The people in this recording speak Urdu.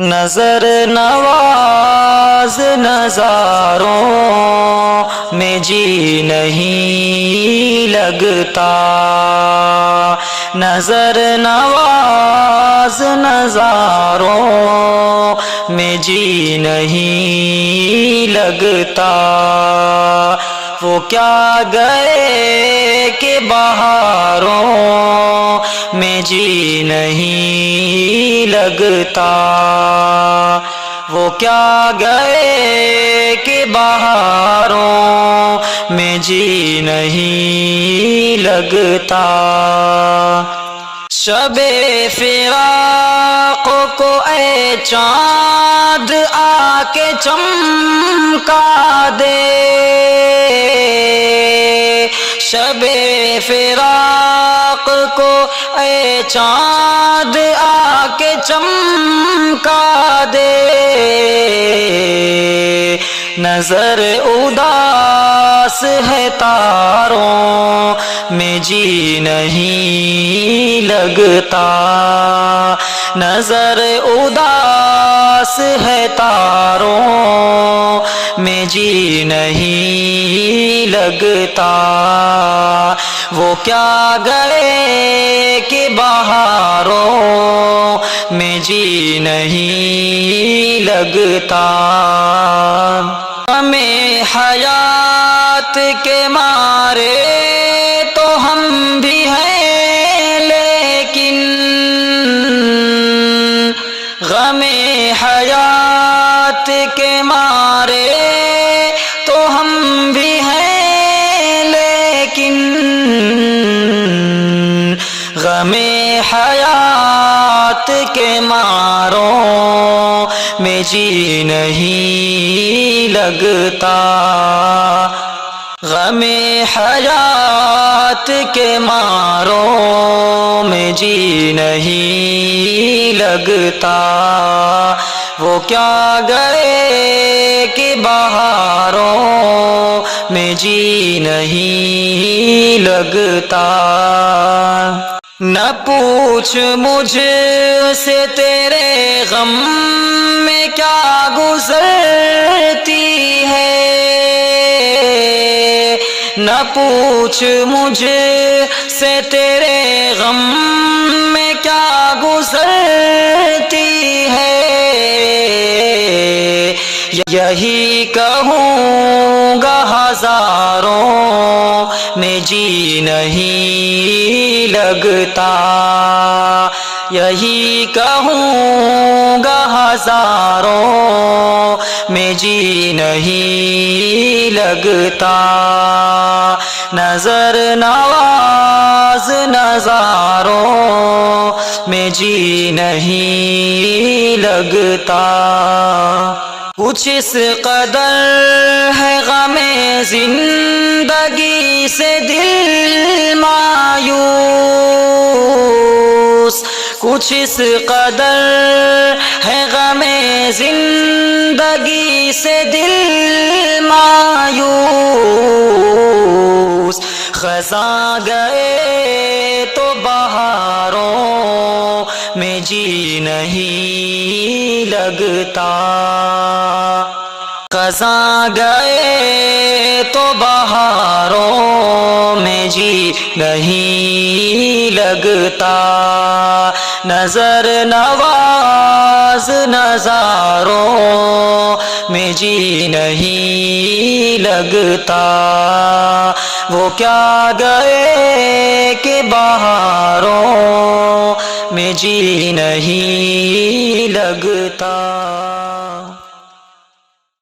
نظر نواز نظاروں میں جی نہیں لگتا، نظر نواز نظاروں میں جی نہیں لگتا، وہ کیا گئے کہ بہاروں میں جی نہیں لگتا، وہ کیا گئے کہ بہاروں میں جی نہیں لگتا۔ شب فراق کو اے چاند آ کے چمکا دے، شب فراق کو اے چاند آ کے چمکا دے، نظر اداس ہے تاروں میں جی نہیں لگتا، نظر اداس ہے تاروں میں جی نہیں لگتا، وہ کیا گئے کہ بہاروں میں جی نہیں لگتا۔ ہمیں حیات کے مارے تو ہم بھی ہیں، لیکن غم حیات کے مارے تو ہم بھی ہیں، لیکن غم حیات کے ماروں میں جی نہیں لگتا، غم حیات کے ماروں میں جی نہیں لگتا، وہ کیا گئے کہ بہاروں میں جی نہیں لگتا۔ نہ پوچھ مجھ سے تیرے غم میں کیا گزرتی ہے، نہ پوچھ مجھ سے تیرے غم میں کیا گزرتی ہے، یہی کہوں گا ہزاروں میں جی نہیں لگتا، یہی کہوں گا ہزاروں میں جی نہیں لگتا، نظر نواز نظاروں میں جی نہیں لگتا، کچھ اس قدر ہے غم زندگی سے دل مایوس، کچھ اس قدر ہے غم زندگی سے دل مایوس، خزاں گئے تو بہاروں میں جی نہیں لگتا، خزاں گئے تو بہاروں میں جی نہیں لگتا، نظر نواز نظاروں میں جی نہیں لگتا، وہ کیا گئے کہ بہاروں میں جی نہیں لگتا۔